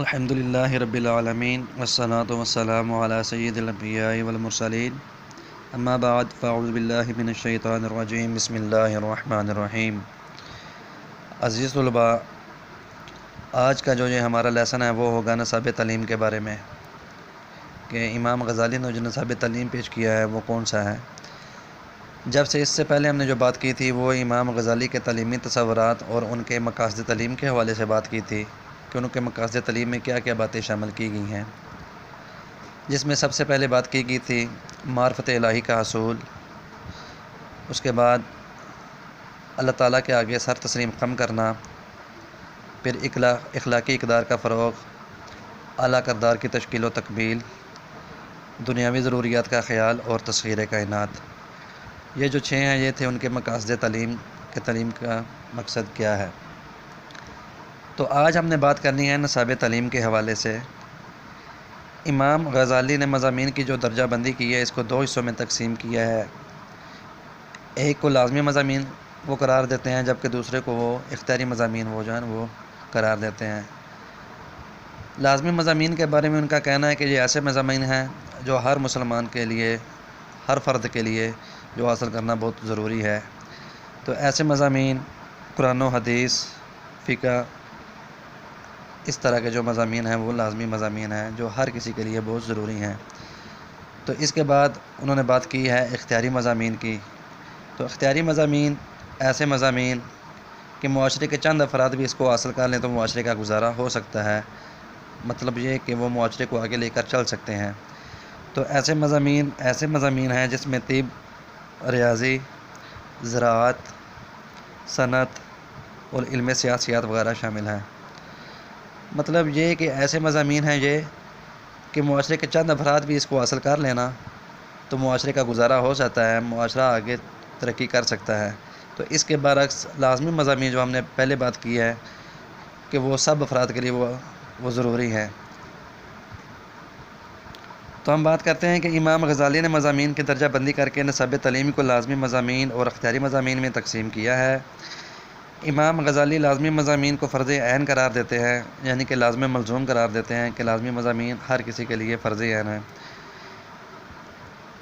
الحمدللہ رب العالمین والصلاة والسلام علی سید الانبیاء والمرسلین اما بعد فاعوذ باللہ من الشیطان الرجیم بسم اللہ الرحمن الرحیم۔ عزیز طلباء، آج کا جو ہمارا لیسن ہے وہ ہوگا نصاب تعلیم کے بارے میں کہ امام غزالی نے جو نصاب تعلیم پیش کیا ہے وہ کون سا ہے۔ جب سے اس سے پہلے ہم نے جو بات کی تھی وہ امام غزالی کے تعلیمی تصورات اور ان کے مقاصد تعلیم کے حوالے سے بات کی تھی کہ ان کے مقاصد تعلیم میں کیا کیا باتیں شامل کی گئی ہیں، جس میں سب سے پہلے بات کی گئی تھی معرفت الہی کا حصول، اس کے بعد اللہ تعالیٰ کے آگے سر تسلیم خم کرنا، پھر اخلاقی اقدار کا فروغ، اعلیٰ کردار کی تشکیل و تکمیل، دنیاوی ضروریات کا خیال اور تصغیر کائنات۔ یہ جو 6 ہیں یہ تھے ان کے مقاصد تعلیم کہ تعلیم کا مقصد کیا ہے۔ تو آج ہم نے بات کرنی ہے نصاب تعلیم کے حوالے سے۔ امام غزالی نے مضامین کی جو درجہ بندی کی ہے اس کو 2 حصوں میں تقسیم کیا ہے۔ ایک کو لازمی مضامین وہ قرار دیتے ہیں، جبکہ دوسرے کو وہ اختیاری مضامین وہ قرار دیتے ہیں۔ لازمی مضامین کے بارے میں ان کا کہنا ہے کہ یہ ایسے مضامین ہیں جو ہر مسلمان کے لیے، ہر فرد کے لیے جو حاصل کرنا بہت ضروری ہے۔ تو ایسے مضامین قرآن و حدیث، فقہ، اس طرح کے جو مضامین ہیں وہ لازمی مضامین ہیں جو ہر کسی کے لیے بہت ضروری ہیں۔ تو اس کے بعد انہوں نے بات کی ہے اختیاری مضامین کی۔ تو اختیاری مضامین ایسے مضامین کہ معاشرے کے چند افراد بھی اس کو حاصل کر لیں تو معاشرے کا گزارا ہو سکتا ہے، مطلب یہ کہ وہ معاشرے کو آگے لے کر چل سکتے ہیں۔ تو ایسے مضامین ہیں جس میں طب، ریاضی، زراعت، صنعت اور علم سیاسیات وغیرہ شامل ہیں۔ مطلب یہ کہ ایسے مضامین ہیں یہ کہ معاشرے کے چند افراد بھی اس کو حاصل کر لینا تو معاشرے کا گزارا ہو جاتا ہے، معاشرہ آگے ترقی کر سکتا ہے۔ تو اس کے برعکس لازمی مضامین جو ہم نے پہلے بات کی ہے کہ وہ سب افراد کے لیے وہ ضروری ہیں۔ تو ہم بات کرتے ہیں کہ امام غزالی نے مضامین کی درجہ بندی کر کے نصاب تعلیم کو لازمی مضامین اور اختیاری مضامین میں تقسیم کیا ہے۔ امام غزالی لازمی مضامین کو فرض عین قرار دیتے ہیں، یعنی کہ لازم ملزوم قرار دیتے ہیں کہ لازمی مضامین ہر کسی کے لیے فرض عین ہیں۔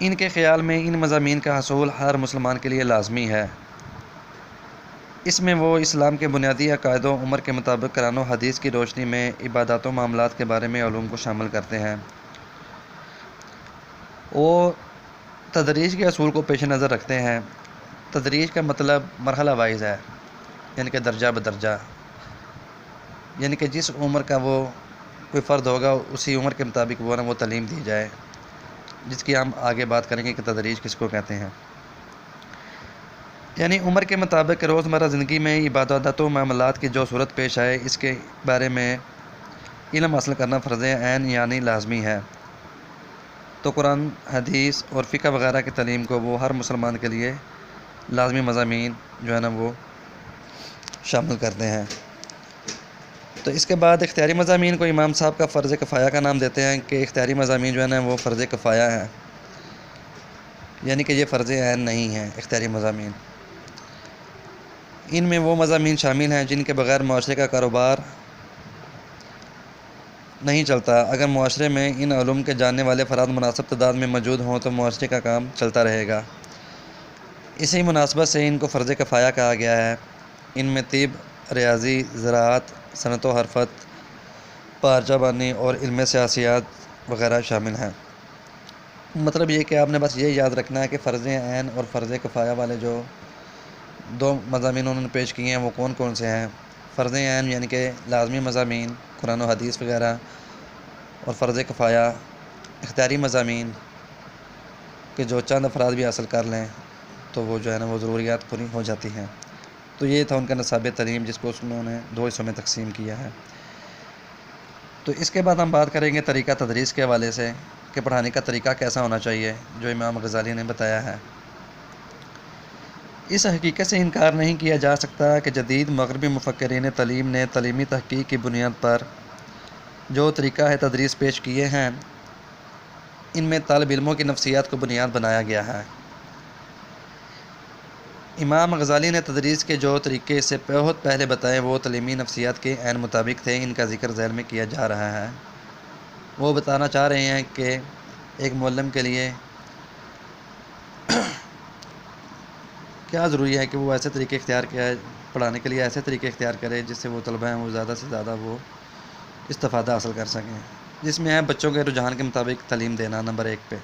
ان کے خیال میں ان مضامین کا حصول ہر مسلمان کے لیے لازمی ہے۔ اس میں وہ اسلام کے بنیادی عقائد و عمر کے مطابق قرآن و حدیث کی روشنی میں عبادات و معاملات کے بارے میں علوم کو شامل کرتے ہیں۔ وہ تدریج کے اصول کو پیش نظر رکھتے ہیں۔ تدریج کا مطلب مرحلہ وائز ہے، یعنی کہ درجہ بدرجہ، یعنی کہ جس عمر کا وہ کوئی فرد ہوگا اسی عمر کے مطابق وہ تعلیم دی جائے، جس کی ہم آگے بات کریں گے کہ تدریج کس کو کہتے ہیں۔ یعنی عمر کے مطابق روزمرہ زندگی میں عبادات و معاملات کی جو صورت پیش آئے اس کے بارے میں علم حاصل کرنا فرض عین یعنی لازمی ہے۔ تو قرآن، حدیث اور فقہ وغیرہ کی تعلیم کو وہ ہر مسلمان کے لیے لازمی مضامین جو ہے نا وہ شامل کرتے ہیں۔ تو اس کے بعد اختیاری مضامین کو امام صاحب کا فرض کفایہ کا نام دیتے ہیں کہ اختیاری مضامین جو ہے نا وہ فرض کفایہ ہے، یعنی کہ یہ فرض عین نہیں ہے اختیاری مضامین۔ ان میں وہ مضامین شامل ہیں جن کے بغیر معاشرے کا کاروبار نہیں چلتا۔ اگر معاشرے میں ان علوم کے جاننے والے افراد مناسب تعداد میں موجود ہوں تو معاشرے کا کام چلتا رہے گا۔ اسی مناسبت سے ان کو فرض کفایہ کہا گیا ہے۔ ان میں طب، ریاضی، زراعت، صنعت و حرفت، پارچہ بانی اور علم سیاسیات وغیرہ شامل ہیں۔ مطلب یہ کہ آپ نے بس یہ یاد رکھنا ہے کہ فرض عین اور فرض کفایہ والے جو 2 مضامین انہوں نے پیش کیے ہیں وہ کون کون سے ہیں۔ فرض عین یعنی کہ لازمی مضامین قرآن و حدیث وغیرہ، اور فرض کفایہ اختیاری مضامین کہ جو چند افراد بھی حاصل کر لیں تو وہ جو ہے نا وہ ضروریات پوری ہو جاتی ہیں۔ تو یہ تھا ان کا نصاب تعلیم جس کو انہوں نے 2 حصوں میں تقسیم کیا ہے۔ تو اس کے بعد ہم بات کریں گے طریقہ تدریس کے حوالے سے کہ پڑھانے کا طریقہ کیسا ہونا چاہیے جو امام غزالی نے بتایا ہے۔ اس حقیقت سے انکار نہیں کیا جا سکتا کہ جدید مغربی مفکرین تعلیم نے تعلیمی تحقیق کی بنیاد پر جو طریقہ تدریس پیش کیے ہیں ان میں طالب علموں کی نفسیات کو بنیاد بنایا گیا ہے۔ امام غزالی نے تدریس کے جو طریقے سے بہت پہلے بتائے وہ تعلیمی نفسیات کے عین مطابق تھے، ان کا ذکر ذیل میں کیا جا رہا ہے۔ وہ بتانا چاہ رہے ہیں کہ ایک معلم کے لیے کیا ضروری ہے کہ وہ ایسے طریقے اختیار کیا پڑھانے کے لیے ایسے طریقے اختیار کرے جس سے وہ طلبہ ہیں وہ زیادہ سے زیادہ وہ استفادہ حاصل کر سکیں، جس میں ہے بچوں کے رجحان کے مطابق تعلیم دینا نمبر 1 پہ۔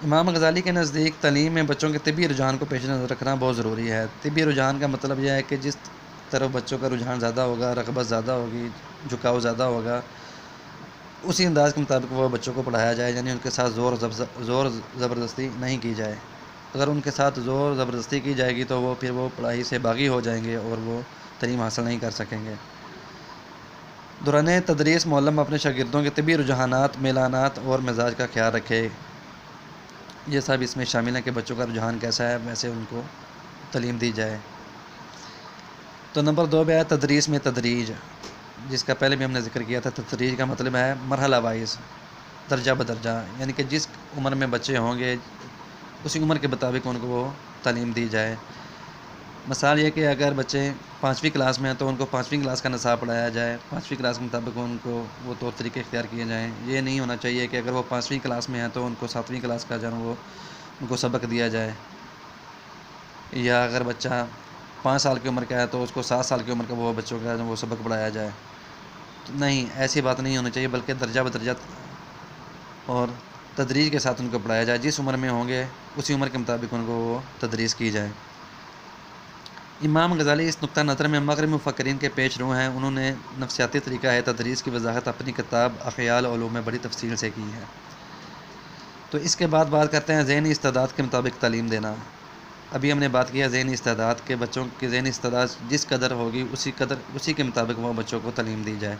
امام غزالی کے نزدیک تعلیم میں بچوں کے طبی رجحان کو پیش نظر رکھنا بہت ضروری ہے۔ طبی رجحان کا مطلب یہ ہے کہ جس طرف بچوں کا رجحان زیادہ ہوگا، رغبت زیادہ ہوگی، جھکاؤ زیادہ ہوگا، اسی انداز کے مطابق وہ بچوں کو پڑھایا جائے، یعنی ان کے ساتھ زور زبردستی نہیں کی جائے۔ اگر ان کے ساتھ زور زبردستی کی جائے گی تو وہ پھر وہ پڑھائی سے باغی ہو جائیں گے اور وہ تعلیم حاصل نہیں کر سکیں گے۔ دوران تدریس معلم اپنے شاگردوں کے طبی رجحانات، میلانات اور مزاج کا خیال رکھے۔ یہ سب اس میں شامل ہیں کہ بچوں کا رجحان کیسا ہے ویسے ان کو تعلیم دی جائے۔ تو نمبر 2 پہ ہے تدریس میں تدریج، جس کا پہلے بھی ہم نے ذکر کیا تھا۔ تدریج کا مطلب ہے مرحلہ وائز، درجہ بدرجہ، یعنی کہ جس عمر میں بچے ہوں گے اسی عمر کے مطابق ان کو وہ تعلیم دی جائے۔ مثال یہ کہ اگر بچے 5ویں کلاس میں ہیں تو ان کو 5ویں کلاس کا نصاب پڑھایا جائے، 5ویں کلاس کے مطابق ان کو وہ طور طریقے اختیار کیے جائیں۔ یہ نہیں ہونا چاہیے کہ اگر وہ 5ویں کلاس میں ہیں تو ان کو 7ویں کلاس کا جو ہے وہ ان کو سبق دیا جائے، یا اگر بچہ 5 سال کی عمر کا ہے تو اس کو 7 سال کی عمر کا وہ بچوں کا وہ سبق پڑھایا جائے۔ نہیں، ایسی بات نہیں ہونی چاہیے، بلکہ درجہ بدرجہ اور تدریج کے ساتھ ان کو پڑھایا جائے۔ جس عمر میں ہوں گے اسی عمر کے مطابق ان کو وہ تدریس کی جائے۔ امام غزالی اس نقطہ نظر میں مغربی مفکرین کے پیش رو ہیں۔ انہوں نے نفسیاتی طریقہ ہے تدریس کی وضاحت اپنی کتاب اخیال علوم میں بڑی تفصیل سے کی ہے۔ تو اس کے بعد بات کرتے ہیں ذہنی استعداد کے مطابق تعلیم دینا۔ ابھی ہم نے بات کیا ذہنی استعداد کے، بچوں کی ذہنی استعداد جس قدر ہوگی اسی کے مطابق وہ بچوں کو تعلیم دی جائے۔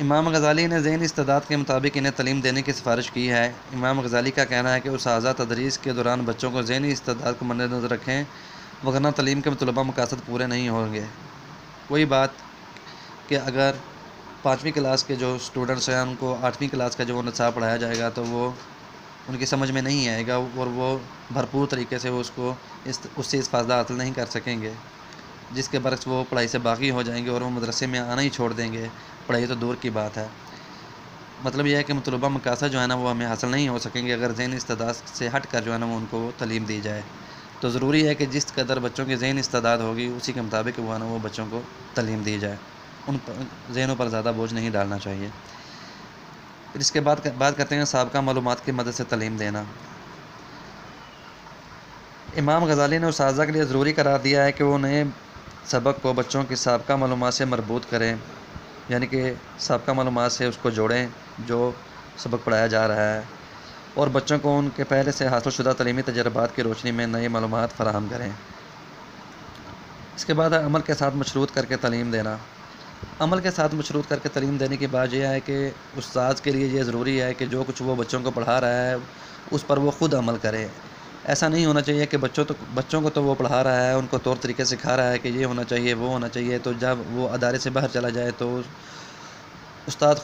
امام غزالی نے ذہنی استعداد کے مطابق انہیں تعلیم دینے کی سفارش کی ہے۔ امام غزالی کا کہنا ہے کہ اساتذہ تدریس کے دوران بچوں کو ذہنی استعداد کو مد نظر رکھیں، وگرنہ تعلیم کے مطلوبہ مقاصد پورے نہیں ہوں گے۔ وہی بات کہ اگر 5ویں کلاس کے جو اسٹوڈنٹس ہیں ان کو 8ویں کلاس کا جو وہ نصاب پڑھایا جائے گا تو وہ ان کی سمجھ میں نہیں آئے گا اور وہ بھرپور طریقے سے اس سے استفادہ حاصل نہیں کر سکیں گے، جس کے برعکس وہ پڑھائی سے باغی ہو جائیں گے اور وہ مدرسے میں آنا ہی چھوڑ دیں گے، پڑھائی تو دور کی بات ہے۔ مطلب یہ ہے کہ مطلوبہ مقاصد جو ہے نا وہ ہمیں حاصل نہیں ہو سکیں گے اگر ذہنی استعداد سے ہٹ کر جو ہے نا وہ ان کو تعلیم دی جائے۔ تو ضروری ہے کہ جس قدر بچوں کی ذہنی استعداد ہوگی اسی کے مطابق وہ ہے نا وہ بچوں کو تعلیم دی جائے، ان ذہنوں پر زیادہ بوجھ نہیں ڈالنا چاہیے۔ پھر اس کے بعد بات کرتے ہیں سابقہ معلومات کی مدد سے تعلیم دینا۔ امام غزالی نے اساتذہ کے لیے ضروری قرار دیا ہے کہ وہ نئے سبق کو بچوں کی سابقہ معلومات سے مربوط کریں، یعنی کہ سابقہ معلومات سے اس کو جوڑیں جو سبق پڑھایا جا رہا ہے، اور بچوں کو ان کے پہلے سے حاصل شدہ تعلیمی تجربات کی روشنی میں نئی معلومات فراہم کریں۔ اس کے بعد عمل کے ساتھ مشروط کر کے تعلیم دینا۔ عمل کے ساتھ مشروط کر کے تعلیم دینے کی بات یہ ہے کہ استاد کے لیے یہ ضروری ہے کہ جو کچھ وہ بچوں کو پڑھا رہا ہے اس پر وہ خود عمل کرے۔ ایسا نہیں ہونا چاہیے کہ بچوں کو تو وہ پڑھا رہا ہے، ان کو طور طریقے سکھا رہا ہے کہ یہ ہونا چاہیے وہ ہونا چاہیے، تو جب وہ ادارے سے باہر چلا جائے تو استاد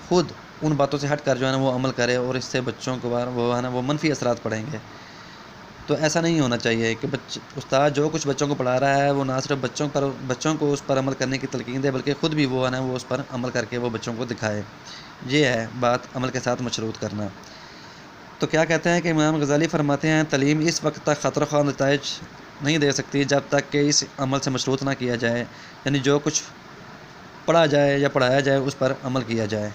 خود ان باتوں سے ہٹ کر جو ہے نا وہ عمل کرے اور اس سے بچوں کو وہ ہے نا وہ منفی اثرات پڑیں گے۔ تو ایسا نہیں ہونا چاہیے کہ استاد جو کچھ بچوں کو پڑھا رہا ہے وہ نہ صرف بچوں کو اس پر عمل کرنے کی تلقین دے بلکہ خود بھی وہ ہے نا وہ اس پر عمل کر کے وہ بچوں کو دکھائے۔ یہ ہے بات عمل کے ساتھ مشروط کرنا۔ تو کیا کہتے ہیں کہ امام غزالی فرماتے ہیں تعلیم اس وقت تک خطرہ خواہ نتائج نہیں دے سکتی جب تک کہ اس عمل سے مشروط نہ کیا جائے، یعنی جو کچھ پڑھا جائے یا پڑھایا جائے اس پر عمل کیا جائے،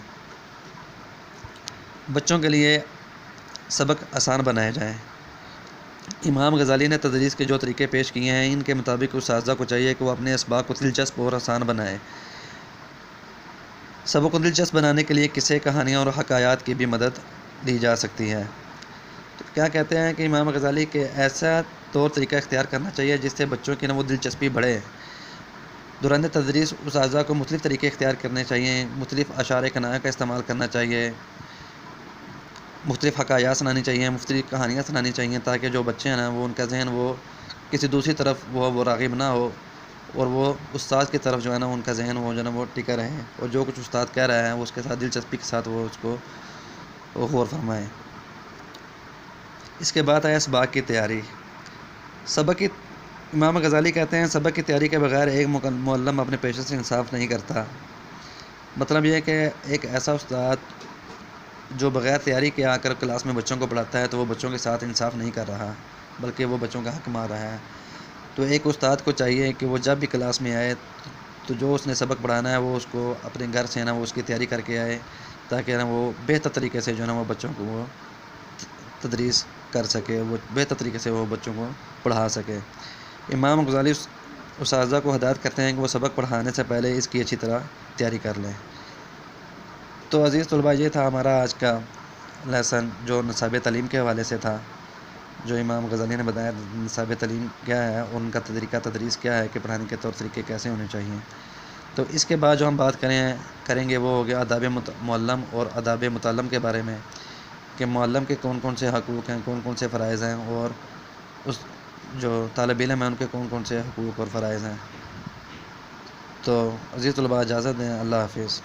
بچوں کے لیے سبق آسان بنائے جائیں۔ امام غزالی نے تدریس کے جو طریقے پیش کیے ہیں ان کے مطابق اساتذہ کو چاہیے کہ وہ اپنے اسباق کو دلچسپ اور آسان بنائے۔ سبق کو دلچسپ بنانے کے لیے قصے، کہانیاں اور حکایات کی بھی مدد لی جا سکتی ہے۔ تو کیا کہتے ہیں کہ امام غزالی کے ایسا طور طریقہ اختیار کرنا چاہیے جس سے بچوں کی وہ دلچسپی بڑھے۔ دوران تدریس اساتذہ کو مختلف طریقے اختیار کرنے چاہیے، مختلف اشعار کنایہ کا استعمال کرنا چاہیے، مختلف حکایات سنانی چاہیے، مختلف کہانیاں سنانی چاہیے تاکہ جو بچے ہیں نا وہ ان کا ذہن وہ کسی دوسری طرف وہ راغب نہ ہو اور وہ استاد کی طرف جو ہے نا ان کا ذہن وہ جو ہے نا وہ ٹکا رہے اور جو کچھ استاد کہہ رہا ہے وہ اس کے ساتھ دلچسپی کے ساتھ وہ اس کو غور فرمائے۔ اس کے بعد آیا اسباق کی تیاری۔ سبق کی امام غزالی کہتے ہیں سبق کی تیاری کے بغیر ایک معلم اپنے پیشے سے انصاف نہیں کرتا۔ مطلب یہ ہے کہ ایک ایسا استاد جو بغیر تیاری کے آ کر کلاس میں بچوں کو پڑھاتا ہے تو وہ بچوں کے ساتھ انصاف نہیں کر رہا، بلکہ وہ بچوں کا حق مار رہا ہے۔ تو ایک استاد کو چاہیے کہ وہ جب بھی کلاس میں آئے تو جو اس نے سبق پڑھانا ہے وہ اس کو اپنے گھر سے نا وہ اس کی تیاری کر کے آئے، تاکہ نا وہ بہتر طریقے سے جو ہے نا وہ بچوں کو وہ تدریس کر سکے، وہ بہتر طریقے سے وہ بچوں کو پڑھا سکے۔ امام غزالی اساتذہ کو ہدایت کرتے ہیں کہ وہ سبق پڑھانے سے پہلے اس کی اچھی طرح تیاری کر لیں۔ تو عزیز طلباء، یہ تھا ہمارا آج کا لیسن جو نصاب تعلیم کے حوالے سے تھا، جو امام غزالی نے بتایا نصاب تعلیم کیا ہے اور ان کا طریقہ تدریس کیا ہے کہ پڑھانے کے طور طریقے کیسے ہونے چاہیے۔ تو اس کے بعد جو ہم بات کریں گے وہ ہو گیا آداب معلم اور آداب متعلم کے بارے میں، کہ معلم کے کون کون سے حقوق ہیں، کون کون سے فرائض ہیں، اور اس جو طالب علم ہیں ان کے کون کون سے حقوق اور فرائض ہیں۔ تو عزیز طلباء اجازت دیں، اللہ حافظ۔